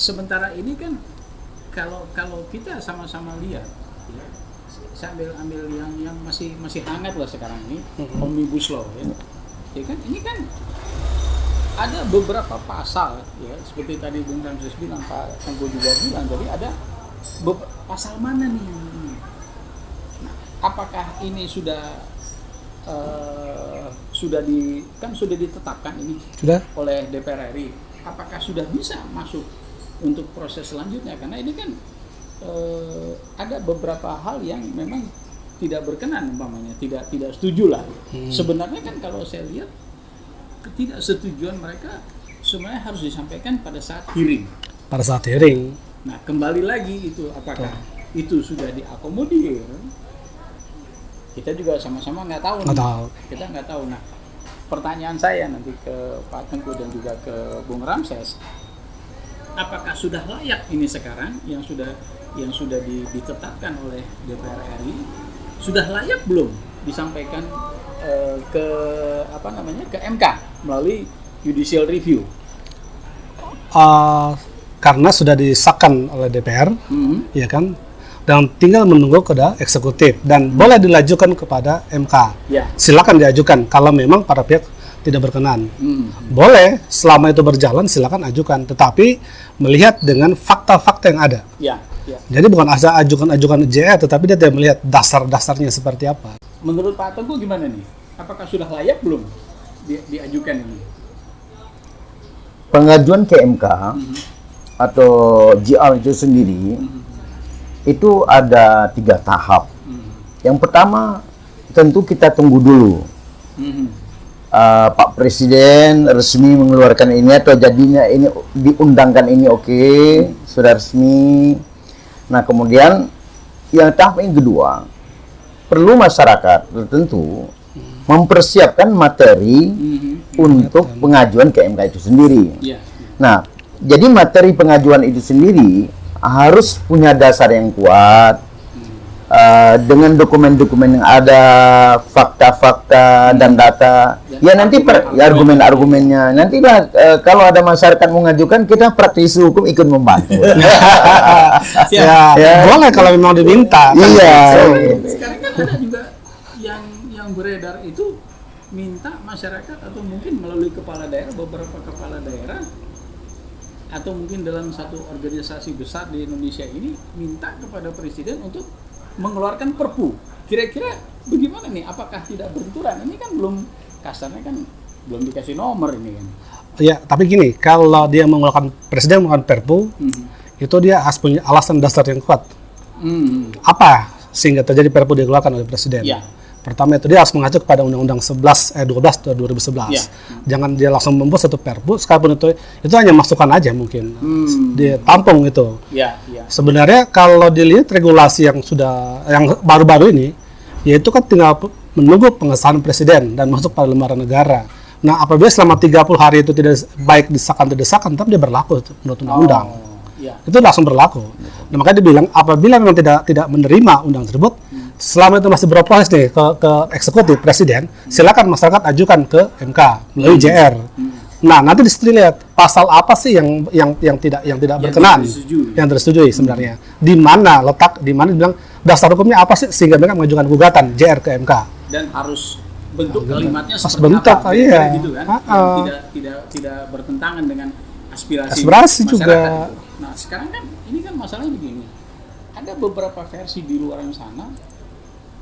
sementara ini kan kalau kita sama-sama lihat, ya, saya ambil yang masih hangat lah sekarang ini, Omnibus Law, ya kan ini kan ada beberapa pasal, ya seperti tadi Bung Ramses bilang, Pak Tengku juga bilang, jadi ada pasal mana nih yang ini? Nah, apakah ini sudah ditetapkan ini oleh DPR RI? Apakah sudah bisa masuk untuk proses selanjutnya? Karena ini kan ada beberapa hal yang memang tidak berkenan, umpamanya tidak setuju lah. Sebenarnya kan kalau saya lihat ketidaksetujuan mereka sebenarnya harus disampaikan pada saat hearing. Nah, kembali lagi itu apakah itu sudah diakomodir? Kita juga sama-sama nggak tahu. Kita nggak tahu. Nah, pertanyaan saya nanti ke Pak Tengku dan juga ke Bung Ramses, apakah sudah layak ini sekarang yang sudah ditetapkan oleh DPR RI, sudah layak belum disampaikan ke MK melalui judicial review? Karena sudah disahkan oleh DPR, ya kan, dan tinggal menunggu kepada eksekutif dan boleh dilajukan kepada MK. Ya. Silakan diajukan kalau memang para pihak tidak berkenan. Boleh, selama itu berjalan silakan ajukan, tetapi melihat dengan fakta-fakta yang ada. Ya. Jadi bukan asal ajukan JR, tetapi dia tidak melihat dasar-dasarnya seperti apa. Menurut Pak Tengku gimana nih? Apakah sudah layak belum diajukan ini? Pengajuan ke MK atau JR itu sendiri itu ada 3 tahap. Yang pertama tentu kita tunggu dulu Pak Presiden resmi mengeluarkan ini atau jadinya ini diundangkan ini sudah resmi. Nah kemudian yang tahap yang kedua perlu masyarakat tertentu mempersiapkan materi untuk pengajuan ke MK itu sendiri. Nah jadi materi pengajuan itu sendiri harus punya dasar yang kuat, dengan dokumen-dokumen yang ada, fakta-fakta dan data. Ya nanti argumen-argumennya. Nantilah kalau ada masyarakat mengajukan, kita praktisi hukum ikut membantu. Boleh kalau memang diminta. Iya. Sekarang kan ada juga yang beredar itu minta masyarakat atau mungkin melalui beberapa kepala daerah atau mungkin dalam satu organisasi besar di Indonesia ini minta kepada Presiden untuk mengeluarkan Perpu. Kira-kira bagaimana nih? Apakah tidak benturan? Ini kan belum, kasarnya kan belum dikasih nomor ini kan. Ya, tapi gini, kalau dia Presiden mengeluarkan Perpu, itu dia harus punya alasan dasar yang kuat. Apa sehingga terjadi Perpu dikeluarkan oleh Presiden? Ya. Pertama itu dia harus mengacu kepada Undang-Undang 12 2011. Ya. Jangan dia langsung membuat satu Perpu, sekalipun itu hanya masukan aja mungkin. Dia tampung itu. Ya. Sebenarnya kalau dilihat regulasi yang baru-baru ini, yaitu kan tinggal menunggu pengesahan Presiden dan masuk pada lembaran negara. Nah, apabila selama 30 hari itu tidak baik disahkan tidak disahkan, tetap dia berlaku menurut undang-undang. Itu langsung berlaku. Nah, makanya dibilang apabila memang tidak menerima undang tersebut, selama itu masih berproses nih ke eksekutif Presiden, silakan masyarakat ajukan ke MK melalui JR. Nah, nanti dilihat pasal apa sih yang tidak berkenan, yang tersetujui sebenarnya. Di mana dibilang dasar hukumnya apa sih sehingga mereka mengajukan gugatan JR ke MK. Dan harus bentuk kalimatnya pas seperti bentuk, apa gitu kan. Tidak bertentangan dengan aspirasi masyarakat juga. Nah, sekarang kan ini kan masalahnya begini. Ada beberapa versi di luar sana,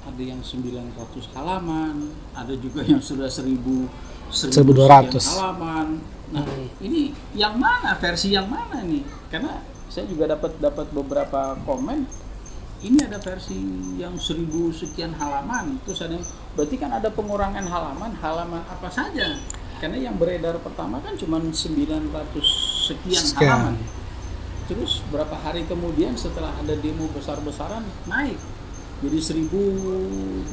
ada yang 900 halaman, ada juga yang sudah 1.200 halaman. Nah, ini yang mana, versi yang mana nih? Karena saya juga dapat beberapa komen, ini ada versi yang 1.000 sekian halaman, terus ada berarti kan ada pengurangan halaman apa saja? Karena yang beredar pertama kan cuma 900 sekian halaman. Terus berapa hari kemudian setelah ada demo besar-besaran naik jadi 1.200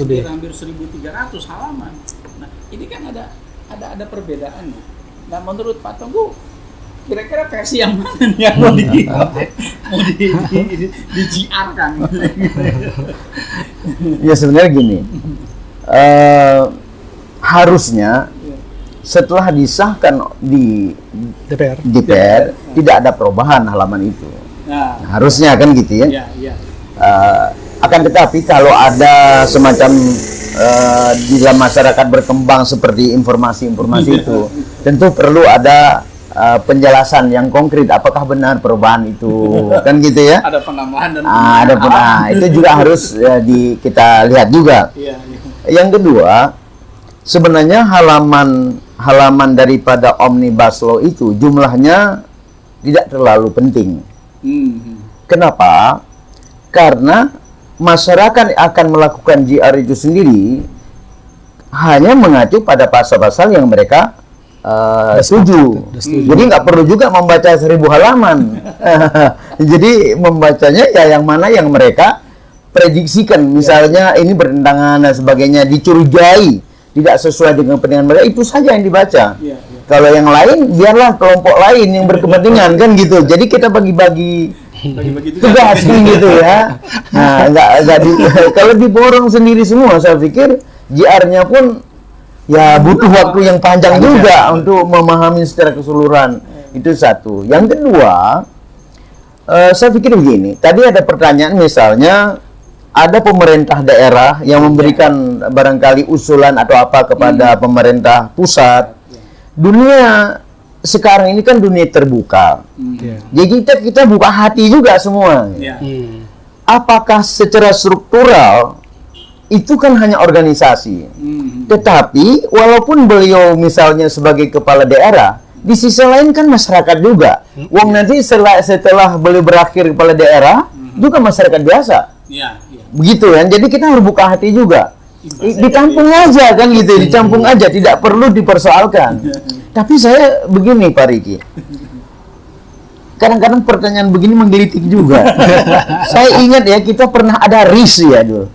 lebih, hampir 1.300 halaman. Nah, ini kan ada perbedaan. Nah, menurut Pak Tengku, kira-kira versi yang mana nih yang mau di GR kan? Ya sebenarnya gini, harusnya setelah disahkan di DPR tidak ada perubahan halaman itu. Nah, Harusnya kan gitu ya. iya, iya. Akan tetapi kalau ada semacam di dalam masyarakat berkembang seperti informasi-informasi itu, tentu perlu ada penjelasan yang konkret apakah benar perubahan itu kan gitu ya. Ada penambahan dan Itu juga harus kita lihat juga. Iya, iya. Yang kedua, sebenarnya halaman daripada Omnibus Law itu jumlahnya tidak terlalu penting. Kenapa? Karena masyarakat akan melakukan JR itu sendiri hanya mengacu pada pasal-pasal yang mereka setuju. Jadi nggak perlu juga membaca 1000 halaman. Jadi membacanya ya yang mana yang mereka prediksikan. Misalnya ini bertentangan dan sebagainya, dicurigai tidak sesuai dengan kepentingan mereka, itu saja yang dibaca. Kalau yang lain biarlah kelompok lain yang berkepentingan kan gitu. Jadi kita bagi-bagi tugas gitu ya. Nah, kalau diborong sendiri semua, saya pikir JR-nya pun ya butuh waktu yang panjang juga untuk memahami secara keseluruhan. Itu satu. Yang kedua, saya pikir begini. Tadi ada pertanyaan misalnya ada pemerintah daerah yang memberikan barangkali usulan atau apa kepada pemerintah pusat. Dunia sekarang ini kan dunia terbuka. Jadi kita buka hati juga semua. Apakah secara struktural itu kan hanya organisasi. Tetapi walaupun beliau misalnya sebagai kepala daerah, di sisi lain kan masyarakat juga. Wong nanti setelah beliau berakhir kepala daerah, juga masyarakat biasa. Begitu kan. Jadi kita harus buka hati juga. Ditampung aja kan gitu, dicampung aja, tidak perlu dipersoalkan. Tapi saya begini Pak Riki, kadang-kadang pertanyaan begini menggelitik juga. Saya ingat ya, kita pernah ada RIS ya dulu.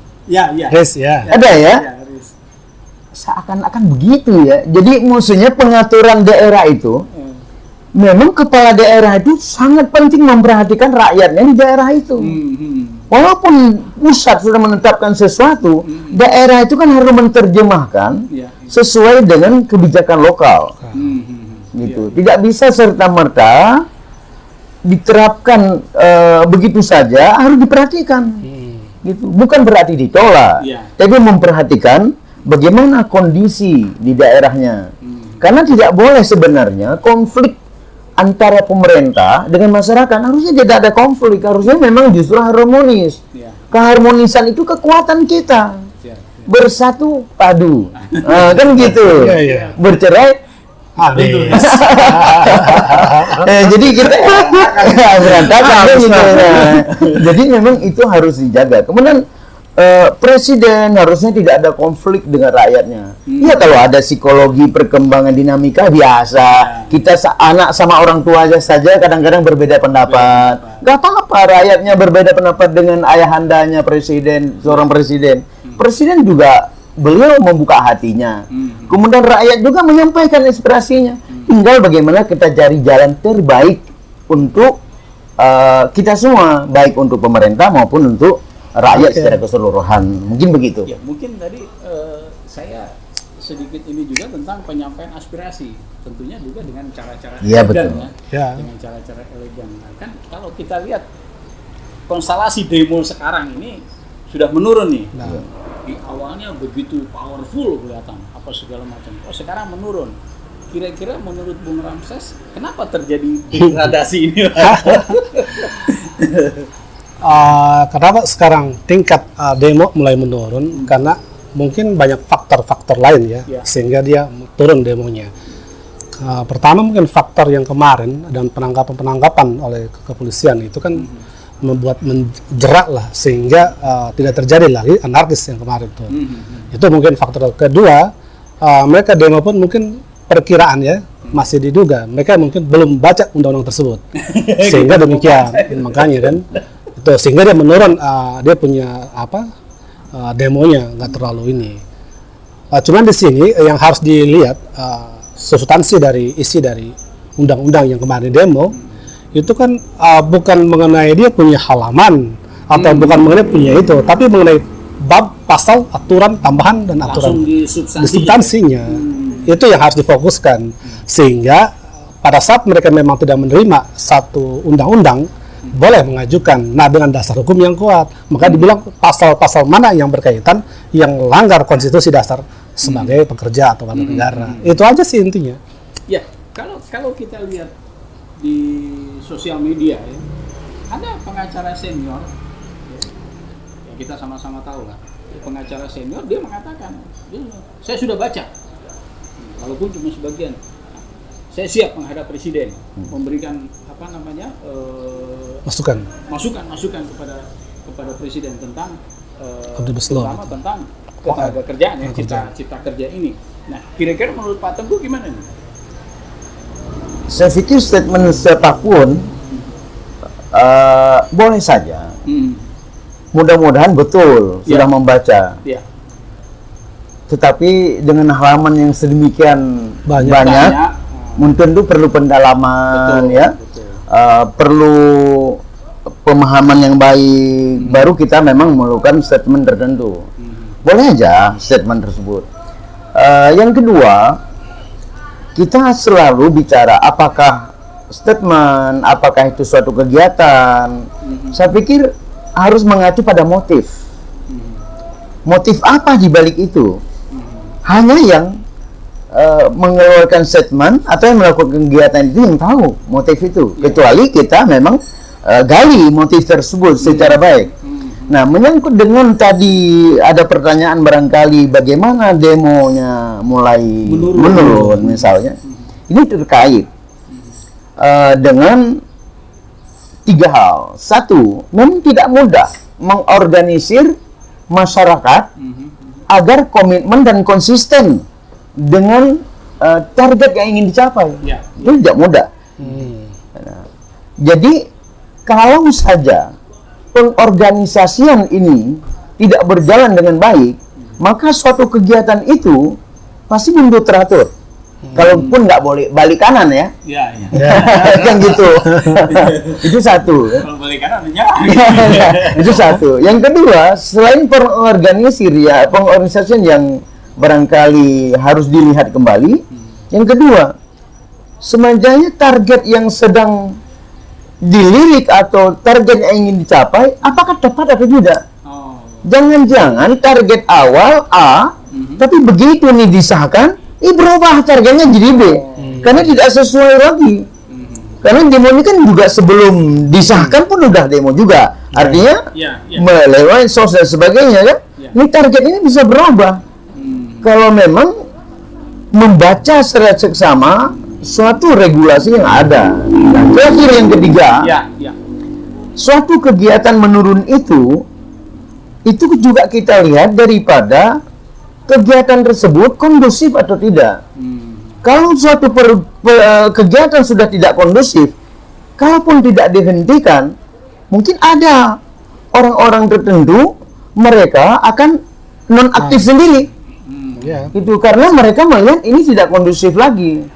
RIS ya. Ada ya? Seakan-akan begitu ya. Jadi maksudnya pengaturan daerah itu, memang kepala daerah itu sangat penting memperhatikan rakyatnya di daerah itu. Walaupun pusat sudah menetapkan sesuatu, daerah itu kan harus menerjemahkan sesuai dengan kebijakan lokal. Gitu. Tidak bisa serta-merta diterapkan begitu saja, harus diperhatikan. Gitu. Bukan berarti ditolak, tapi memperhatikan bagaimana kondisi di daerahnya. Karena tidak boleh sebenarnya konflik antara pemerintah dengan masyarakat, harusnya tidak ada konflik, harusnya memang justru harmonis. Keharmonisan itu kekuatan kita. Bersatu padu. Kan gitu. Bercerai habis. Jadi kita berantakan gitu. Jadi memang itu harus dijaga. Kemudian presiden harusnya tidak ada konflik dengan rakyatnya. Ya kalau ada psikologi perkembangan dinamika biasa. Kita anak sama orang tua aja saja kadang-kadang berbeda pendapat. Gak apa-apa rakyatnya berbeda pendapat dengan ayahandanya presiden, seorang presiden. Presiden juga beliau membuka hatinya. Kemudian rakyat juga menyampaikan aspirasinya. Tinggal bagaimana kita cari jalan terbaik untuk kita semua, baik untuk pemerintah maupun untuk rakyat secara keseluruhan. Mungkin begitu. Ya, mungkin tadi saya sedikit ini juga tentang penyampaian aspirasi. Tentunya juga dengan cara-cara elegan ya. Dengan cara-cara elegan. Nah, kan kalau kita lihat konstelasi demo sekarang ini sudah menurun nih. Di awalnya begitu powerful kelihatan, apa segala macam. Oh, sekarang menurun. Kira-kira menurut Bung Ramses, kenapa terjadi degradasi ini? Kenapa sekarang tingkat demo mulai menurun? Karena mungkin banyak faktor-faktor lain ya, sehingga dia turun demonya. Pertama mungkin faktor yang kemarin dan penangkapan oleh kepolisian itu kan membuat menjerak lah, sehingga tidak terjadi lagi anarkis yang kemarin itu. Itu mungkin faktor kedua. Mereka demo pun mungkin perkiraan ya, masih diduga mereka mungkin belum baca undang-undang tersebut, sehingga demikian. Makanya kan itu sehingga dia menurun, dia punya demonya nggak terlalu ini. Cuman di sini yang harus dilihat substansi dari isi dari undang-undang yang kemarin demo itu kan bukan mengenai dia punya halaman atau bukan mengenai punya itu, tapi mengenai bab, pasal, aturan tambahan dan aturan di substansinya. Itu yang harus difokuskan. Sehingga pada saat mereka memang tidak menerima satu undang-undang, boleh mengajukan. Nah, dengan dasar hukum yang kuat. Maka dibilang pasal-pasal mana yang berkaitan yang melanggar konstitusi dasar sebagai pekerja atau warga negara. Itu aja sih intinya. Ya, kalau kita lihat di sosial media ya, ada pengacara senior ya kita sama-sama tahu lah, pengacara senior dia mengatakan, saya sudah baca walaupun cuma sebagian, saya siap menghadap presiden, memberikan masukan kepada presiden tentang terutama tentang ketenaga kerjaan ya, cipta kerja ini. Nah, kira-kira menurut Pak Teguh gimana nih? Saya pikir statement siapapun boleh saja. Mudah-mudahan betul sudah membaca. Tetapi dengan halaman yang sedemikian banyak mungkin itu perlu pendalaman, perlu pemahaman yang baik. Baru kita memang melakukan statement tertentu. Boleh aja statement tersebut. Yang kedua, kita selalu bicara apakah statement, apakah itu suatu kegiatan. Saya pikir harus mengacu pada motif. Motif apa di balik itu? Hanya yang mengeluarkan statement atau yang melakukan kegiatan itu yang tahu motif itu. Kecuali kita memang gali motif tersebut secara baik. Nah, menyangkut dengan tadi ada pertanyaan barangkali bagaimana demonya mulai menurun misalnya. Ini terkait dengan 3 hal. Satu, memang tidak mudah mengorganisir masyarakat agar komitmen dan konsisten dengan target yang ingin dicapai. Itu tidak mudah. Nah, jadi kalau saja pengorganisasian ini tidak berjalan dengan baik, maka suatu kegiatan itu pasti mundur teratur. Kalaupun nggak boleh balik kanan ya. Kan gitu. Itu satu. Kalau balik kanan Itu satu. Yang kedua, selain pengorganisasian yang barangkali harus dilihat kembali, yang kedua, semajanya target yang sedang dilirik atau target yang ingin dicapai, apakah tepat atau tidak? Jangan-jangan target awal A, tapi begitu nih disahkan, berubah targetnya jadi B, karena tidak sesuai lagi. Karena demo ini kan juga sebelum disahkan pun udah demo juga, artinya melewati sos dan sebagainya kan. Ini target ini bisa berubah. Kalau memang membaca secara seksama suatu regulasi yang ada. Dan terakhir yang ketiga, suatu kegiatan menurun itu juga kita lihat daripada kegiatan tersebut kondusif atau tidak. Kalau suatu kegiatan sudah tidak kondusif, kalaupun tidak dihentikan, mungkin ada orang-orang tertentu mereka akan nonaktif sendiri. Itu karena mereka melihat ini tidak kondusif lagi.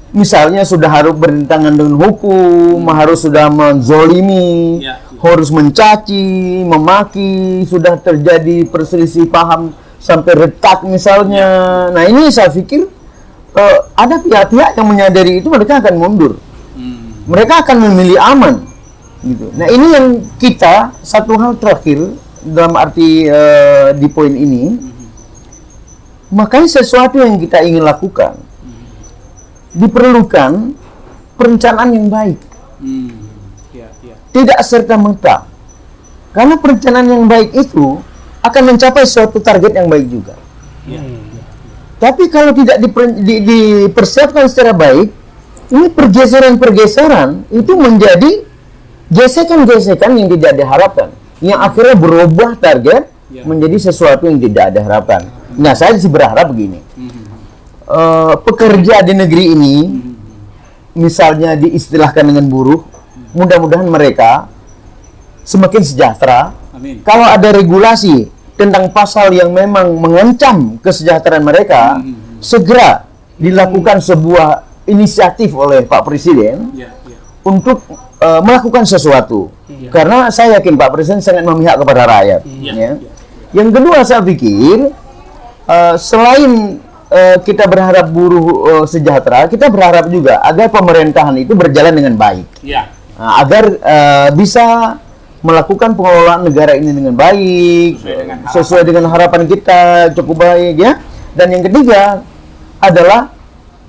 Misalnya sudah harus bertentangan dengan hukum, harus sudah menzolimi, harus mencaci, memaki, sudah terjadi perselisih paham sampai retak misalnya. Nah, ini saya pikir ada pihak-pihak yang menyadari itu, mereka akan mundur. Mereka akan memilih aman. Gitu. Nah, ini yang kita, satu hal terakhir dalam arti di poin ini, makanya sesuatu yang kita ingin lakukan diperlukan perencanaan yang baik. Tidak serta-merta. Karena perencanaan yang baik itu akan mencapai suatu target yang baik juga. Tapi kalau tidak dipersiapkan secara baik, ini pergeseran-pergeseran itu menjadi gesekan-gesekan yang tidak diharapkan, yang akhirnya berubah target menjadi sesuatu yang tidak diharapkan. Nah, saya sih berharap begini. Pekerja di negeri ini, misalnya diistilahkan dengan buruh, mudah-mudahan mereka semakin sejahtera. Amin. Kalau ada regulasi tentang pasal yang memang mengancam kesejahteraan mereka, segera dilakukan sebuah inisiatif oleh Pak Presiden untuk melakukan sesuatu. Karena saya yakin Pak Presiden sangat memihak kepada rakyat. Yang kedua, saya pikir selain kita berharap buruh sejahtera, kita berharap juga agar pemerintahan itu berjalan dengan baik. Ya. Agar bisa melakukan pengelolaan negara ini dengan baik, sesuai dengan harapan kita, cukup baik ya. Dan yang ketiga adalah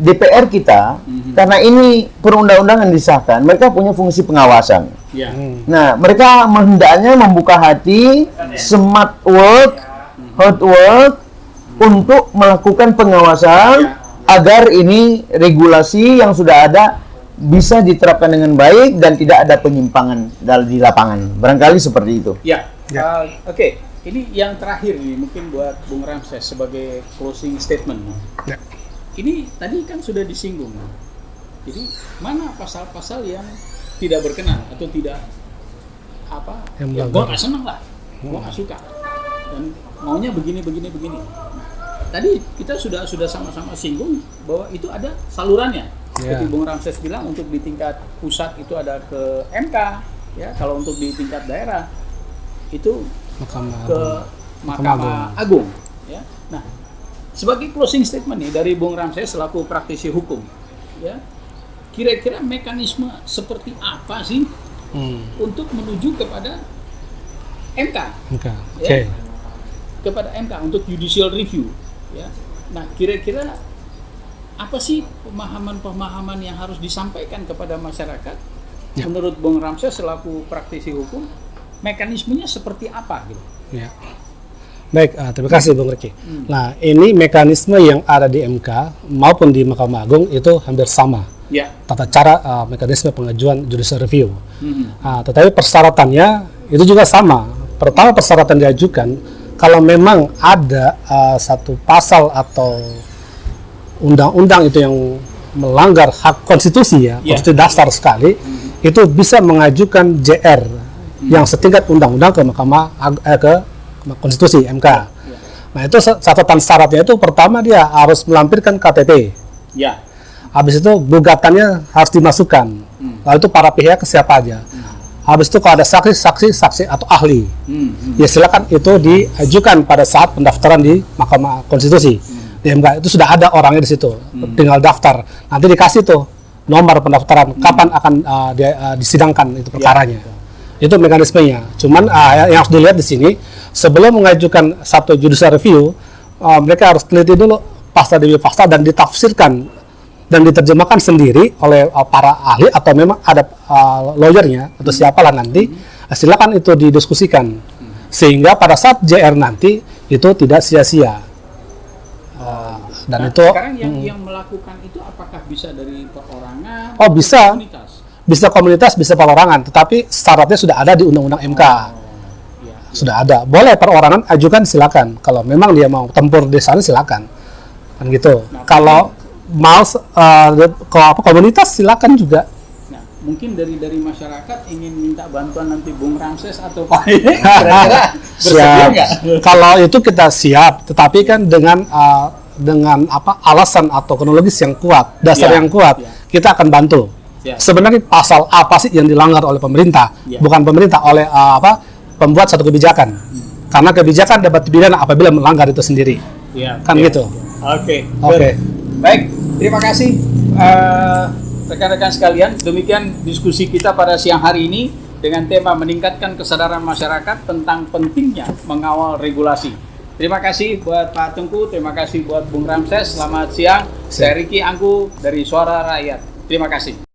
DPR kita, karena ini perundang-undangan disahkan, mereka punya fungsi pengawasan. Ya. Nah, mereka hendaknya membuka hati, smart work, hard work, untuk melakukan pengawasan agar ini regulasi yang sudah ada bisa diterapkan dengan baik dan tidak ada penyimpangan di lapangan. Barangkali seperti itu. Ya. Oke. Ini yang terakhir nih, mungkin buat Bung Ramses sebagai closing statement. Ya. Ini tadi kan sudah disinggung. Jadi mana pasal-pasal yang tidak berkenan atau tidak apa? Ya, gua nggak senang lah, gua nggak suka dan maunya begini. Nah, tadi kita sudah sama-sama singgung bahwa itu ada salurannya. Seperti Bung Ramses bilang, untuk di tingkat pusat itu ada ke MK, ya. Kalau untuk di tingkat daerah itu ke Mahkamah Agung, ya. Nah, sebagai closing statement nih dari Bung Ramses selaku praktisi hukum, ya, kira-kira mekanisme seperti apa sih untuk menuju kepada MK, ya, kepada MK untuk judicial review, ya. Nah, kira-kira apa sih pemahaman-pemahaman yang harus disampaikan kepada masyarakat? Ya. Menurut Bung Ramses selaku praktisi hukum, mekanismenya seperti apa gitu? Ya. Baik, terima kasih Bung Riki. Nah, ini mekanisme yang ada di MK maupun di Mahkamah Agung itu hampir sama. Ya. Tata cara mekanisme pengajuan judicial review. Tetapi persyaratannya itu juga sama. Pertama, persyaratan diajukan kalau memang ada satu pasal atau undang-undang itu yang melanggar hak konstitusi, ya, konstitusi dasar sekali, itu bisa mengajukan JR yang setingkat undang-undang ke Mahkamah ke Konstitusi MK. Nah, itu catatan syaratnya itu pertama dia harus melampirkan KTP. Ya. Habis itu gugatannya harus dimasukkan. Lalu itu para pihak siapa aja. Habis itu kalau ada saksi atau ahli, ya silakan itu diajukan pada saat pendaftaran di Mahkamah Konstitusi. Di MK itu sudah ada orangnya di situ, tinggal daftar. Nanti dikasih tuh nomor pendaftaran, kapan akan disidangkan itu perkaranya. Itu mekanismenya. Cuman yang harus dilihat di sini, sebelum mengajukan satu judicial review, mereka harus teliti dulu pasal demi pasal dan ditafsirkan dan diterjemahkan sendiri oleh para ahli atau memang ada lawyernya atau siapalah nanti. Silakan itu didiskusikan sehingga pada saat JR nanti itu tidak sia-sia. Dan itu sekarang yang melakukan itu apakah bisa dari perorangan? Oh, bisa. Komunitas? Bisa komunitas, bisa perorangan, tetapi syaratnya sudah ada di Undang-Undang MK. Sudah ada. Boleh perorangan ajukan, silakan. Kalau memang dia mau tempur di sana, silakan. Kan gitu. Nah, kalau mau komunitas, silakan juga. Nah, mungkin dari masyarakat ingin minta bantuan nanti Bung Ramses atau Pak kira-kira bersedia nggak? Kalau itu kita siap, tetapi kan dengan alasan atau kronologis yang kuat, dasar yang kuat, kita akan bantu. Sebenarnya pasal apa sih yang dilanggar oleh pemerintah, bukan pemerintah, oleh pembuat satu kebijakan. Karena kebijakan dapat dipidana apabila melanggar itu sendiri. Kan gitu. Oke. Baik, terima kasih rekan-rekan sekalian. Demikian diskusi kita pada siang hari ini dengan tema meningkatkan kesadaran masyarakat tentang pentingnya mengawal regulasi. Terima kasih buat Pak Tengku, terima kasih buat Bung Ramses. Selamat siang. Saya Riki Angku dari Suara Rakyat. Terima kasih.